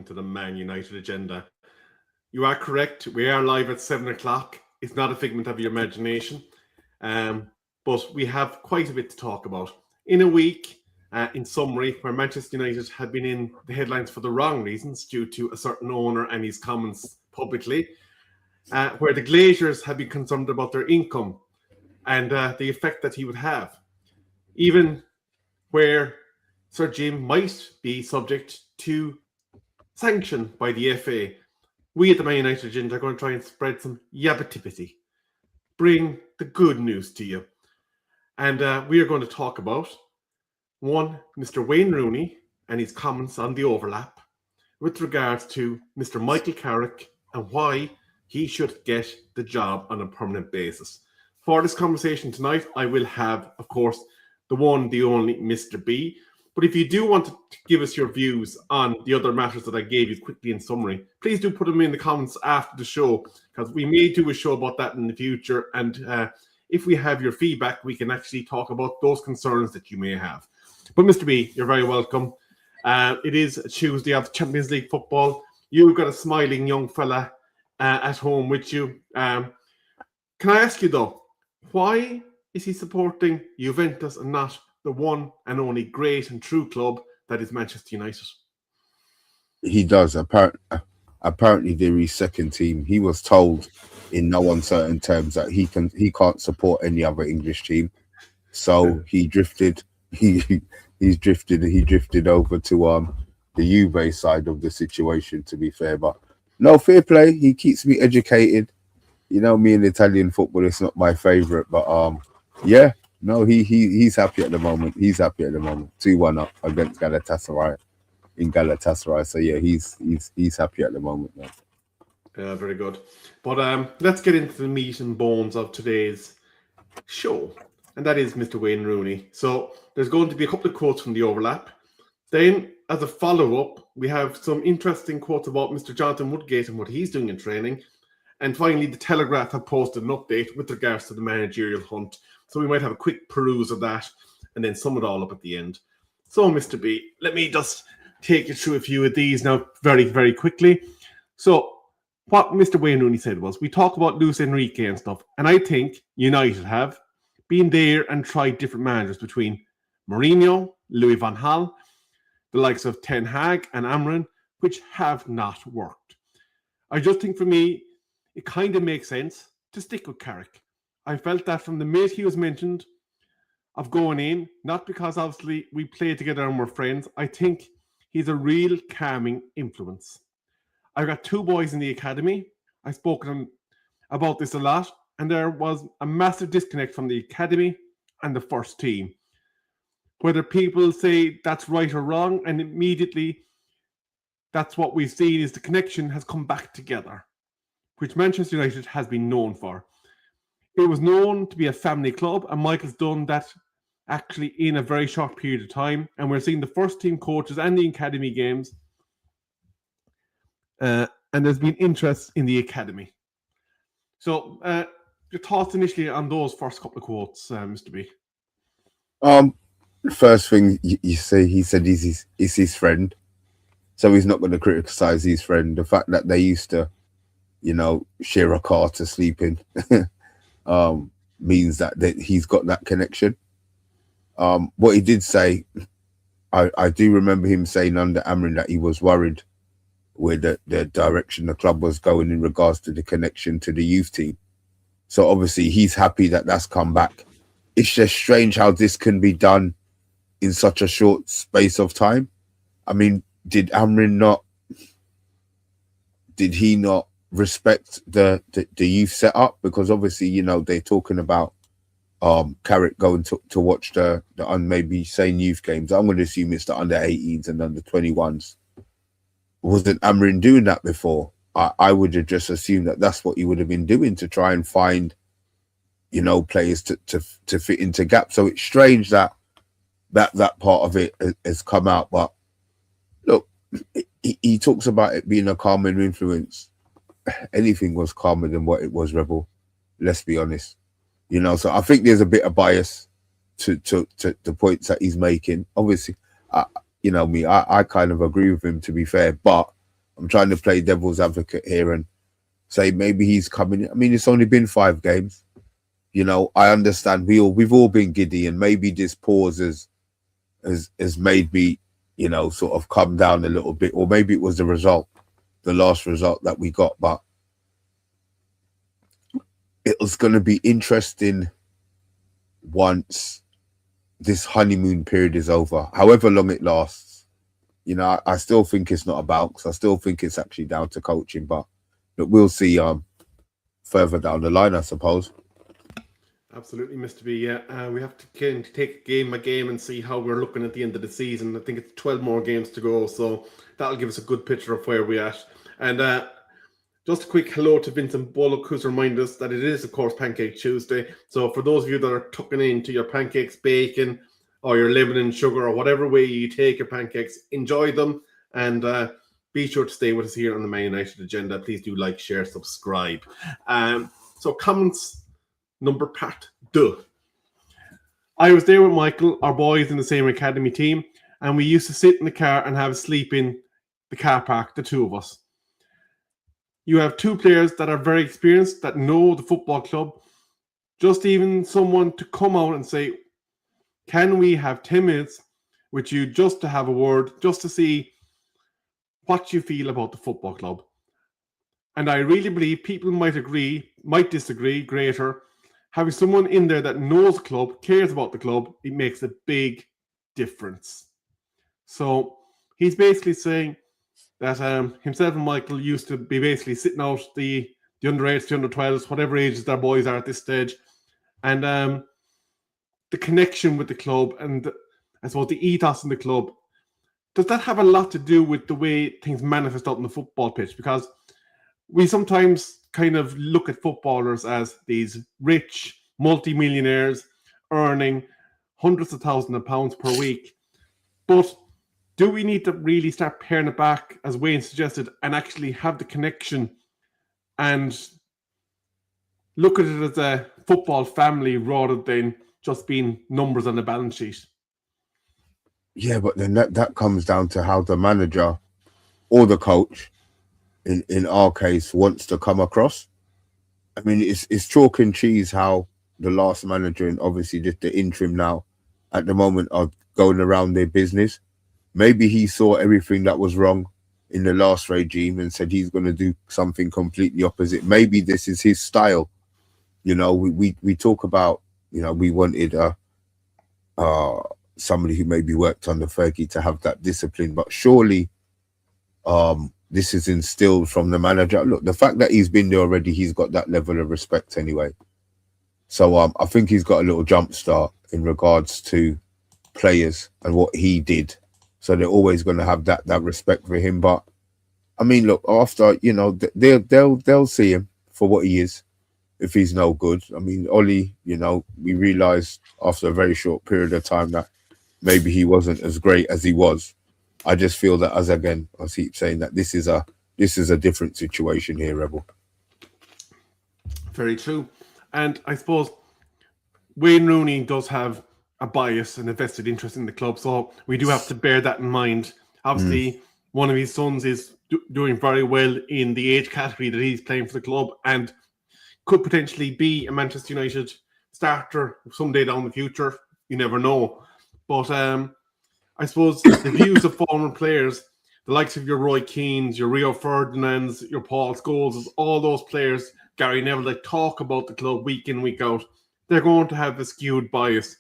to the Man United agenda. You are correct. We are live at 7 o'clock. It's not a figment of your imagination. But we have quite a bit to talk about. In a week, in summary, where Manchester United had been in the headlines for the wrong reasons due to a certain owner and his comments publicly, where the Glazers had been concerned about their income and the effect that he would have. Even where Sir Jim might be subject to sanction by the FA. We at the Man United agenda are going to try and spread some yabativity, bring the good news to you. And we are going to talk about, one, Mr. Wayne Rooney and his comments on the overlap with regards to Mr. Michael Carrick and why he should get the job on a permanent basis. For this conversation tonight, I will have, of course, the one, the only Mr. B. But if you do want to give us your views on the other matters that I gave you quickly in summary, please do put them in the comments after the show, because we may do a show about that in the future. And if we have your feedback, we can actually talk about those concerns that you may have. But Mr. B, you're very welcome. It is a Tuesday of Champions League football. You've got a smiling young fella at home with you. Can I ask you, though, why is he supporting Juventus and not the one and only great and true club that is Manchester United? He does. Apparently, they're his second team. He was told in no uncertain terms that he can't support any other English team. So he drifted. He drifted over to the Juve side of the situation. To be fair, but no, fair play. He keeps me educated. You know, me in Italian football, it's not my favorite, but yeah. No, he's happy at the moment. He's happy at the moment. 2-1 up against Galatasaray in Galatasaray. So yeah, he's happy at the moment now. Yeah, very good. But let's get into the meat and bones of today's show, and that is Mr. Wayne Rooney. So there's going to be a couple of quotes from the overlap. Then, as a follow-up, we have some interesting quotes about Mr. Jonathan Woodgate and what he's doing in training. And finally, the Telegraph have posted an update with regards to the managerial hunt. So we might have a quick peruse of that and then sum it all up at the end. So, Mr. B, let me just take you through a few of these now very, very quickly. So what Mr. Wayne Rooney said was, we talk about Luis Enrique and stuff, and I think United have been there and tried different managers between Mourinho, Louis van Gaal, the likes of Ten Hag and Amrin, which have not worked. I just think for me, it kind of makes sense to stick with Carrick. I felt that from the minute he was mentioned of going in, not because obviously we played together and we're friends. I think he's a real calming influence. I've got two boys in the academy. I've spoken about this a lot, and there was a massive disconnect from the academy and the first team. Whether people say that's right or wrong, and immediately that's what we've seen is the connection has come back together, which Manchester United has been known for. It was known to be a family club, and Michael's done that actually in a very short period of time. And we're seeing the first team coaches and the academy games. And there's been interest in the academy. So your thoughts initially on those first couple of quotes, Mr. B? First thing you say, he said he's his friend. So he's not going to criticize his friend. The fact that they used to, share a car to sleep in. Means that he's got that connection. What he did say, I do remember him saying under Amrin that he was worried where the direction the club was going in regards to the connection to the youth team. So obviously he's happy that that's come back. It's just strange how this can be done in such a short space of time. I mean, did he not respect the youth setup? Because obviously, they're talking about Carrick going to watch the maybe saying youth games. I'm going to assume it's the under 18s and under 21s. Wasn't Amrin doing that before? I would have just assumed that that's what he would have been doing to try and find, players to fit into gaps. So it's strange that part of it has come out. But look, he talks about it being a calming influence. Anything was calmer than what it was, Rebel. Let's be honest. So I think there's a bit of bias to the points that he's making. Obviously, I kind of agree with him, to be fair. But I'm trying to play devil's advocate here and say maybe he's coming. I mean, it's only been 5 games. You know, I understand we've all been giddy, and maybe this pause has made me, you know, sort of come down a little bit, or maybe it was the last result that we got. But it was going to be interesting once this honeymoon period is over, however long it lasts. You know, I still think it's not about, because I still think it's actually down to coaching, but we'll see further down the line, I suppose. Absolutely, Mr. B. Yeah, we have to take game by game and see how we're looking at the end of the season. I think it's 12 more games to go, so that'll give us a good picture of where we're at. And just a quick hello to Vincent Bullock, who's reminded us that it is, of course, Pancake Tuesday. So for those of you that are tucking into your pancakes, bacon, or your Lebanon sugar, or whatever way you take your pancakes, enjoy them. And be sure to stay with us here on the Man United Agenda. Please do like, share, subscribe. So comments number part 2. I was there with Michael, our boys in the same academy team, and we used to sit in the car and have a sleep in the car park, the two of us. You have 2 players that are very experienced, that know the football club. Just even someone to come out and say, can we have 10 minutes with you just to have a word, just to see what you feel about the football club? And I really believe people might agree, might disagree, greater. Having someone in there that knows the club, cares about the club, it makes a big difference. So he's basically saying that himself and Michael used to be basically sitting out the under-8s, the under-12s, whatever ages their boys are at this stage. And the connection with the club and, I suppose, the ethos in the club, does that have a lot to do with the way things manifest out on the football pitch? Because we sometimes kind of look at footballers as these rich multi-millionaires earning hundreds of thousands of pounds per week. But do we need to really start paring it back, as Wayne suggested, and actually have the connection and look at it as a football family rather than just being numbers on the balance sheet? Yeah, but then that comes down to how the manager or the coach, in our case, wants to come across. I mean, it's chalk and cheese how the last manager and obviously just the interim now at the moment are going around their business. Maybe he saw everything that was wrong in the last regime and said he's going to do something completely opposite. Maybe this is his style. You know, we talk about, you know, we wanted somebody who maybe worked under Fergie to have that discipline, but surely this is instilled from the manager. Look, the fact that he's been there already, he's got that level of respect anyway. So I think he's got a little jump start in regards to players and what he did. So they're always going to have that respect for him. But I mean, look, after, you know, they'll see him for what he is. If he's no good, I mean, Ollie, you know, we realised after a very short period of time that maybe he wasn't as great as he was. I just feel that, as again, I keep saying that this is a different situation here, Rebel. Very true. And I suppose Wayne Rooney does have a bias and a vested interest in the club, so we do have to bear that in mind. Obviously, one of his sons is doing very well in the age category that he's playing for the club and could potentially be a Manchester United starter someday down the future. You never know. But I suppose the views of former players, the likes of your Roy Keanes, your Rio Ferdinands, your Paul Scholes, all those players, Gary Neville, that talk about the club week in, week out, they're going to have a skewed bias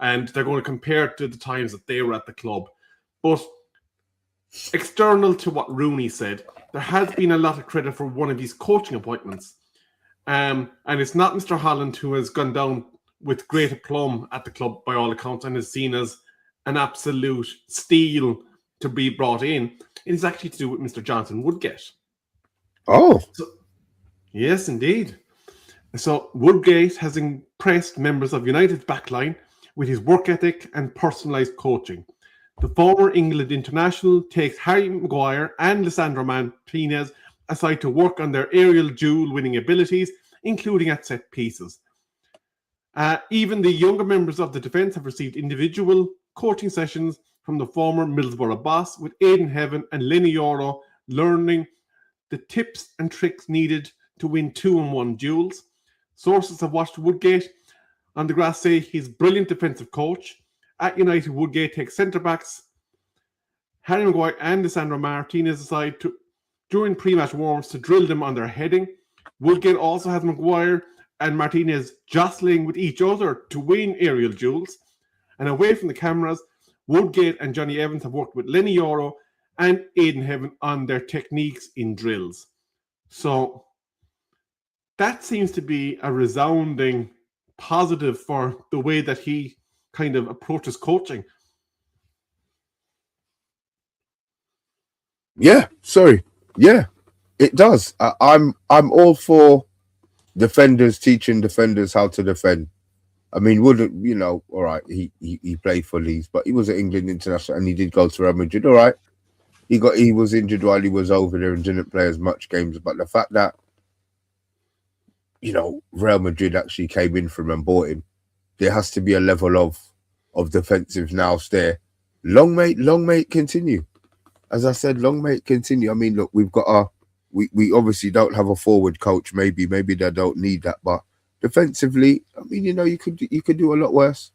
and they're going to compare it to the times that they were at the club. But external to what Rooney said, there has been a lot of credit for one of his coaching appointments. And it's not Mr. Holland, who has gone down with great aplomb at the club by all accounts and is seen as an absolute steal to be brought in. It is actually to do with Mr. Jonathan Woodgate. Oh. Yes, indeed. So Woodgate has impressed members of United's backline with his work ethic and personalised coaching. The former England international takes Harry Maguire and Lisandro Martinez aside to work on their aerial duel-winning abilities, including at set pieces. Even the younger members of the defence have received individual coaching sessions from the former Middlesbrough boss, with Aidan Heaven and Lenny Yoro learning the tips and tricks needed to win 2-on-1 duels. Sources have watched Woodgate on the grass say he's a brilliant defensive coach. At United, Woodgate takes centre-backs Harry Maguire and Lisandro Martinez aside during pre-match warm-ups to drill them on their heading. Woodgate also has Maguire and Martinez jostling with each other to win aerial duels. And away from the cameras, Woodgate and Johnny Evans have worked with Lenny Yoro and Aidan Heaven on their techniques in drills. So that seems to be a resounding positive for the way that he kind of approaches coaching. Yeah, it does. I'm all for defenders teaching defenders how to defend. I mean, all right, he played for Leeds, but he was an England international and he did go to Real Madrid. All right. He was injured while he was over there and didn't play as much games. But the fact that, Real Madrid actually came in from and bought him, there has to be a level of defensive nous there. Long may continue. As I said, long may continue. I mean, look, we've got we obviously don't have a forward coach. Maybe they don't need that, but defensively, I mean, you could do a lot worse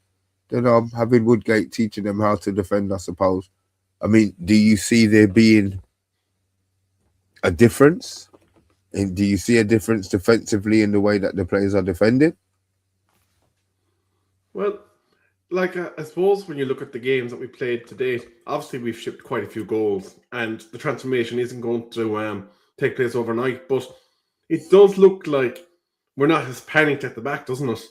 than having Woodgate teaching them how to defend, I suppose. I mean, do you see there being a difference? And do you see a difference defensively in the way that the players are defending? Well, I suppose when you look at the games that we played today, obviously we've shipped quite a few goals and the transformation isn't going to take place overnight, but it does look like we're not as panicked at the back, doesn't it?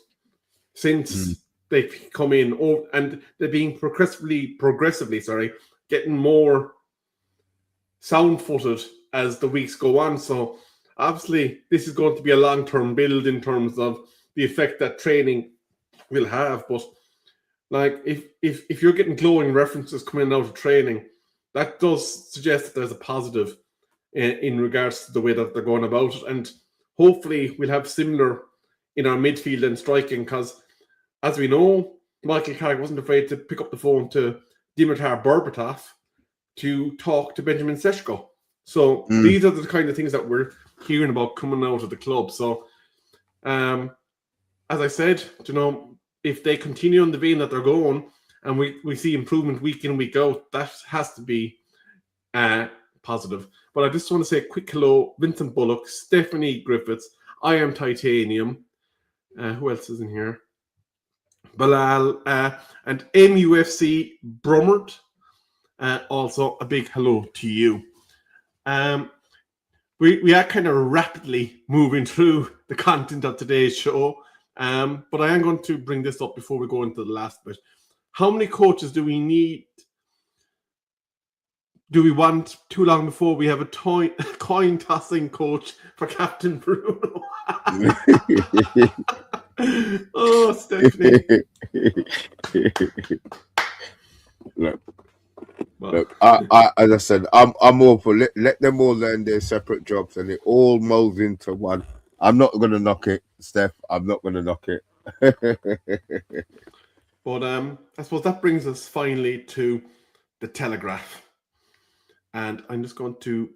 Since they've come in and they're being progressively, getting more sound-footed as the weeks go on. So obviously this is going to be a long-term build in terms of the effect that training will have. But if you're getting glowing references coming out of training, that does suggest that there's a positive in regards to the way that they're going about it. And hopefully we'll have similar in our midfield and striking, because as we know, Michael Carrick wasn't afraid to pick up the phone to Dimitar Berbatov to talk to Benjamin Seshko. So these are the kind of things that we're hearing about coming out of the club. So as I said, if they continue on the vein that they're going and we see improvement week in, week out, that has to be positive. But I just want to say a quick hello, Vincent Bullock, Stephanie Griffiths, I Am Titanium. Who else is in here? Bilal and MUFC Brummert. Also, a big hello to you. We are kind of rapidly moving through the content of today's show, but I am going to bring this up before we go into the last bit. How many coaches do we need? Do we want too long before we have a coin tossing coach for Captain Bruno? Oh, Stephanie. Look, I as I said, I'm all for let them all learn their separate jobs and it all molds into one. I'm not gonna knock it, Steph. I'm not gonna knock it. But I suppose that brings us finally to the Telegraph. And I'm just going to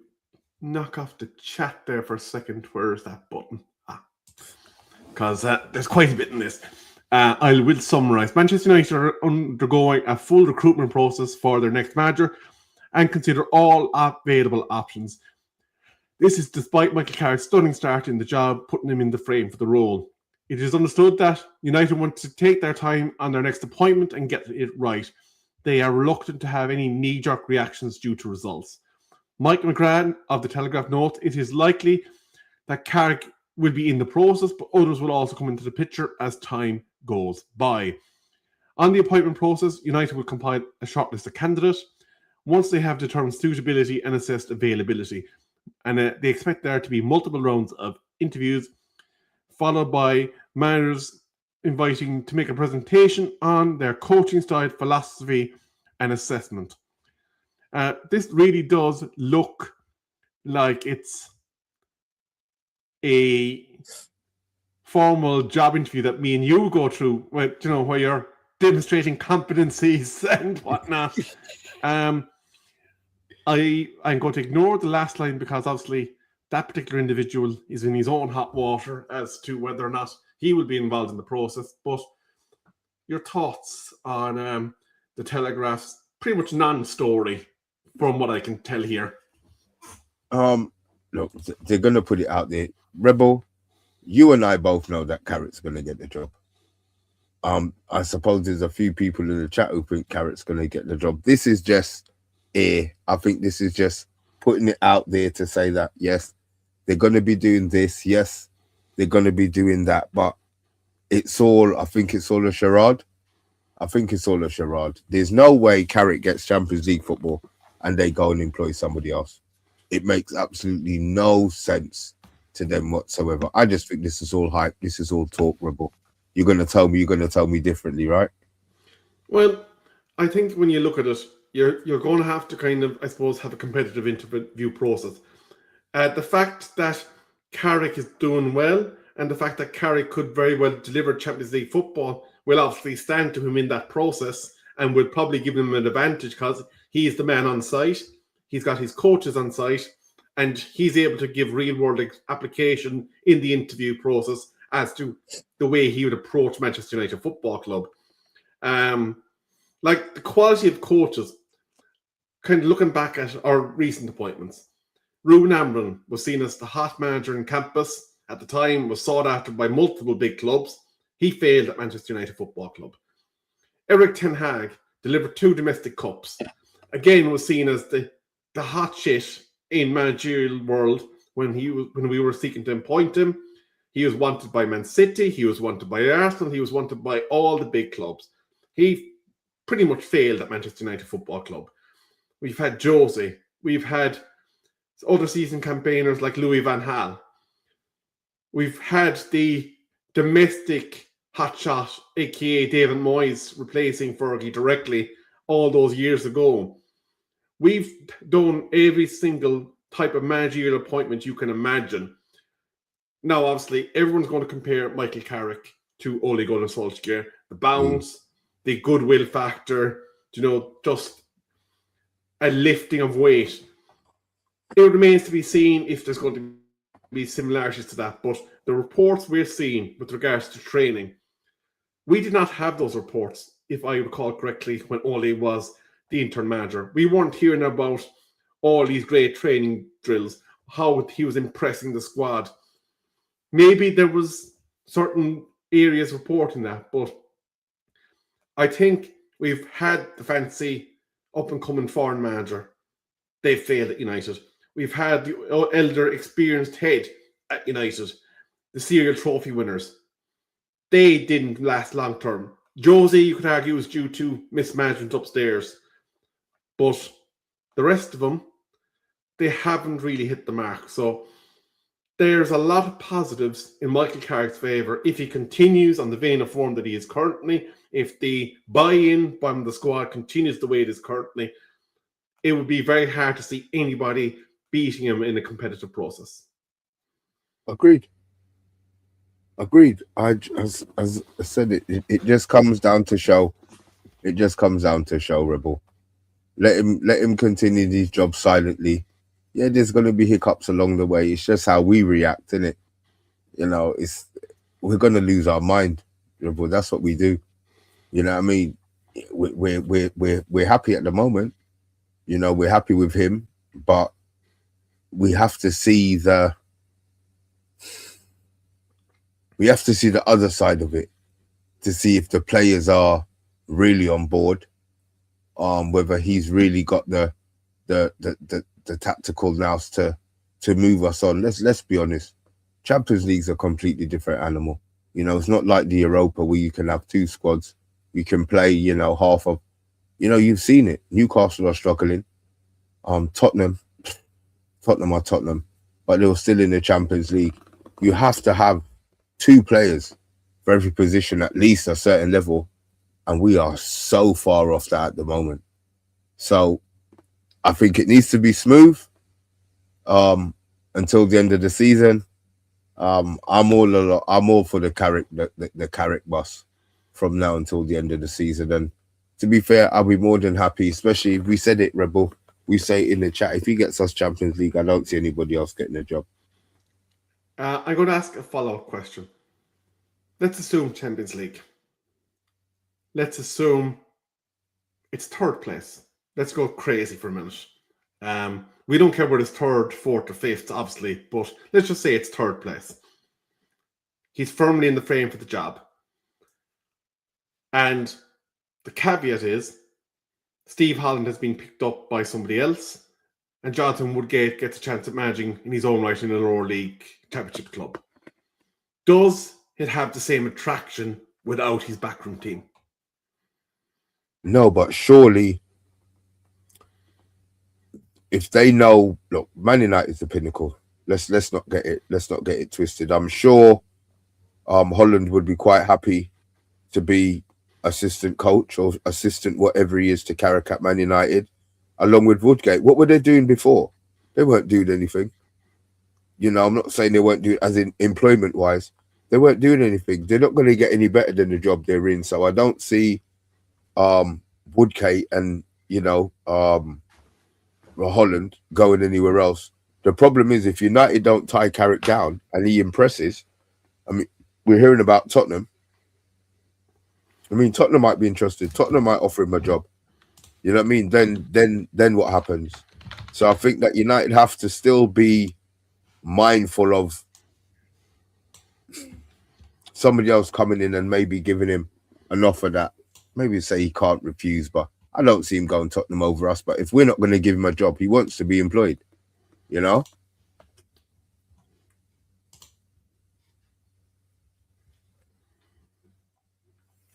knock off the chat there for a second. Where's that button? Because there's quite a bit in this. I will summarise. Manchester United are undergoing a full recruitment process for their next manager and consider all available options. This is despite Michael Carrick's stunning start in the job, putting him in the frame for the role. It is understood that United want to take their time on their next appointment and get it right. They are reluctant to have any knee-jerk reactions due to results. Mike McGrath of the Telegraph notes it is likely that Carrick will be in the process, but others will also come into the picture as time goes by. On the appointment process, United will compile a shortlist of candidates once they have determined suitability and assessed availability. And they expect there to be multiple rounds of interviews, followed by managers inviting to make a presentation on their coaching style, philosophy, and assessment. This really does look like it's a formal job interview that me and you go through, where you're demonstrating competencies and whatnot. I'm going to ignore the last line because obviously that particular individual is in his own hot water as to whether or not he will be involved in the process. But your thoughts on the Telegraph's pretty much non-story, from what I can tell here. Look, they're gonna put it out there. Rebel, you and I both know that Carrick's gonna get the job. I suppose there's a few people in the chat who think Carrick's gonna get the job. This is just air. I think this is just putting it out there to say that yes, they're gonna be doing this, yes, they're gonna be doing that, but I think it's all a charade. I think it's all a charade. There's no way Carrick gets Champions League football and they go and employ somebody else. It makes absolutely no sense to them whatsoever. I just think this is all hype. This is all talk, Rebel. You're going to tell me differently, right? Well, I think when you look at it, you're going to have to kind of, I suppose, have a competitive interview process. The fact that Carrick is doing well and the fact that Carrick could very well deliver Champions League football will obviously stand to him in that process and will probably give him an advantage because he's the man on site. He's got his coaches on site and he's able to give real-world application in the interview process as to the way he would approach Manchester United Football Club. Like the quality of coaches, kind of looking back at our recent appointments, Ruben Amorim was seen as the hot manager in campus. At the time, was sought after by multiple big clubs. He failed at Manchester United Football Club. Erik ten Hag delivered 2 domestic cups. Again, was seen as the hot shit in managerial world when we were seeking to appoint him. He was wanted by Man City. He was wanted by Arsenal. He was wanted by all the big clubs. He pretty much failed at Manchester United Football Club. We've had Jose. We've had other season campaigners like Louis van Gaal. We've had the domestic hotshot, aka David Moyes, replacing Fergie directly all those years ago. We've done every single type of managerial appointment you can imagine. Now, obviously, everyone's going to compare Michael Carrick to Ole Gunnar Solskjaer. The bounce, the goodwill factor, just a lifting of weight. It remains to be seen if there's going to be similarities to that, but the reports we're seeing with regards to training, we did not have those reports, if I recall correctly, when Ole was the interim manager. We weren't hearing about all these great training drills, how he was impressing the squad. Maybe there was certain areas reporting that, but I think we've had the fancy up-and-coming foreign manager. They failed at United. We've had the elder, experienced head at United, the serial trophy winners. They didn't last long term. Jose, you could argue, was due to mismanagement upstairs. But the rest of them, they haven't really hit the mark. So there's a lot of positives in Michael Carrick's favour if he continues on the vein of form that he is currently. If the buy-in from the squad continues the way it is currently, it would be very hard to see anybody beating him in a competitive process. Agreed. As I said, it just comes down to show. It just comes down to show, Rebel. Let him continue these jobs silently. Yeah, there's going to be hiccups along the way. It's just how we react, isn't it? We're going to lose our mind, Rebel. That's what we do. You know what I mean? We're happy at the moment. We're happy with him, but we have to see the other side of it to see if the players are really on board, whether he's really got the tactical nous to move us on. Let's be honest. Champions League's a completely different animal. It's not like the Europa where you can have 2 squads. You can play, half of. You've seen it. Newcastle are struggling. Tottenham are Tottenham, but they were still in the Champions League. You have to have 2 players for every position, at least a certain level, and we are so far off that at the moment. So I think it needs to be smooth until the end of the season. I'm all for the Carrick, the Carrick bus from now until the end of the season. And to be fair, I'll be more than happy, especially if we said it, Rebel. we say in the chat, if he gets us Champions League, I don't see anybody else getting a job. I'm going to ask a follow-up question. Let's assume Champions League. Let's assume it's third place. Let's go crazy for a minute. We don't care whether it's third, fourth, or fifth, obviously, but let's just say it's third place. He's firmly in the frame for the job. And the caveat is Steve Holland has been picked up by somebody else, and Jonathan Woodgate gets a chance at managing in his own right in a lower league championship club. Does it have the same attraction without his backroom team? No, but surely, if they know, look, Man United is the pinnacle. Let's not get it twisted. I'm sure Holland would be quite happy to be assistant coach or assistant whatever he is to Carrick at Man United, along with Woodgate. What were they doing before? They weren't doing anything. You know, I'm not saying they weren't doing, as in employment wise, they weren't doing anything. They're not going to get any better than the job they're in. So I don't see Woodgate and, you know, Holland going anywhere else. The problem is if United don't tie Carrick down and he impresses, I mean, we're hearing about Tottenham. I mean, Tottenham might be interested. Tottenham might offer him a job. You know what I mean? Then what happens? So I think that United have to still be mindful of somebody else coming in and maybe giving him an offer that maybe say he can't refuse, but I don't see him going Tottenham over us. But if we're not going to give him a job, he wants to be employed, you know?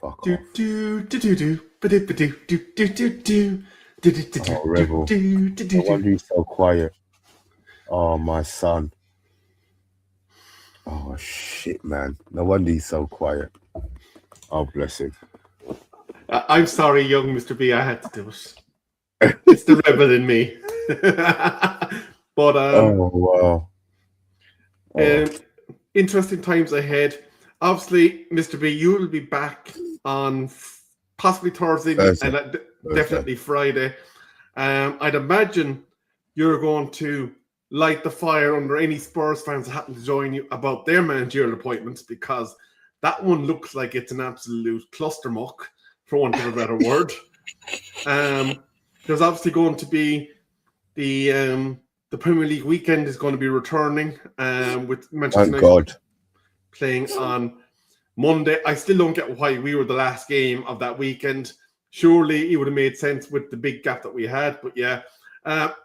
Fuck off. Oh, Rebel. No wonder he's so quiet. Oh, my son. Oh, shit, man. No wonder he's so quiet. Oh, bless him. I'm sorry, young Mr. B. I had to do it. It's the rebel in me. But oh, wow. Oh. Interesting times ahead. Obviously, Mr. B, you will be back on possibly Thursday and definitely Friday. I'd imagine you're going to light the fire under any Spurs fans that happen to join you about their managerial appointments, because that one looks like it's an absolute cluster muck, for want of a better word. There's obviously going to be the Premier League weekend is going to be returning with Manchester United playing on Monday. I still don't get why we were the last game of that weekend. Surely it would have made sense with the big gap that we had. But yeah,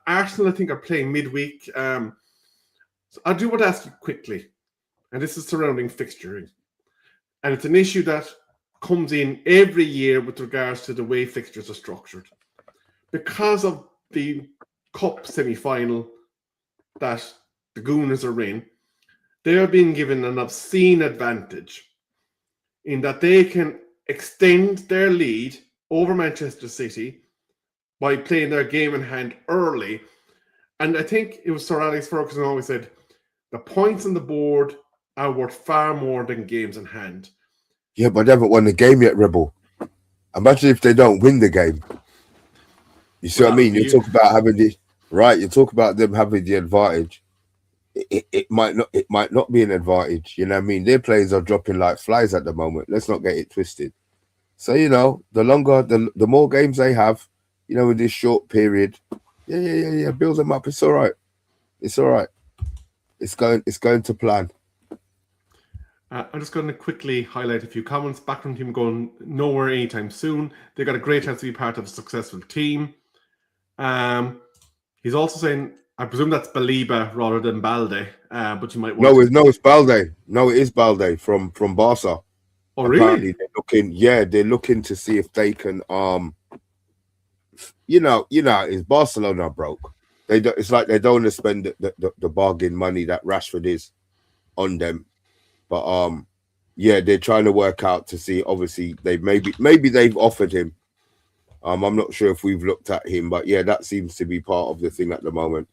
Arsenal, I think, are playing midweek. So I do want to ask you quickly, and this is surrounding fixturing. And it's an issue that comes in every year with regards to the way fixtures are structured. Because of the Cup semi-final that the Gooners are in, they are being given an obscene advantage in that they can extend their lead over Manchester City by playing their game in hand early. And I think it was Sir Alex Ferguson always said, the points on the board are worth far more than games in hand. Yeah, but they haven't won the game yet, Rebel. Imagine if they don't win the game. You see what I mean? You talk about having the right. You talk about them having the advantage. It might not be an advantage. You know what I mean? Their players are dropping like flies at the moment. Let's not get it twisted. So you know, the longer, the more games they have, you know, in this short period, yeah, build them up. It's all right. It's all right. It's going to plan. I'm just going to quickly highlight a few comments. Backroom team going nowhere anytime soon. They've got a great chance to be part of a successful team. He's also saying, I presume that's Baliba rather than Balde, but you might want No, it's Balde. No, it is Balde from Barca. Oh, apparently really? They're looking to see if they can you know, is Barcelona broke. It's like they don't want to spend the bargain money that Rashford is on them. But yeah, they're trying to work out to see. Obviously, they maybe they've offered him. I'm not sure if we've looked at him, but yeah, that seems to be part of the thing at the moment.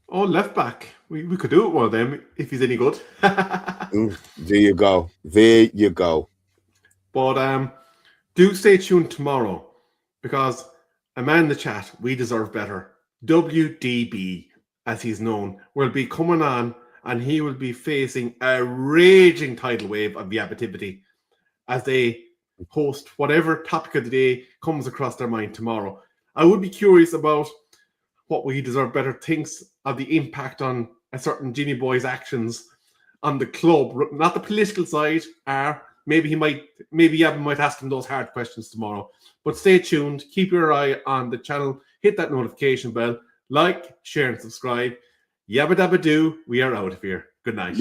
Oh, left back. We could do it one of them if he's any good. There you go. There you go. But do stay tuned tomorrow, because a man in the chat, we deserve better. WDB, as he's known, will be coming on, and he will be facing a raging tidal wave of yabativity as they host whatever topic of the day comes across their mind tomorrow. I would be curious about what We Deserve Better thinks of the impact on a certain Jimmy Boy's actions on the club, not the political side. Maybe Yabba might ask him those hard questions tomorrow. But stay tuned, keep your eye on the channel, hit that notification bell, like, share, and subscribe. Yabba dabba doo, we are out of here. Good night.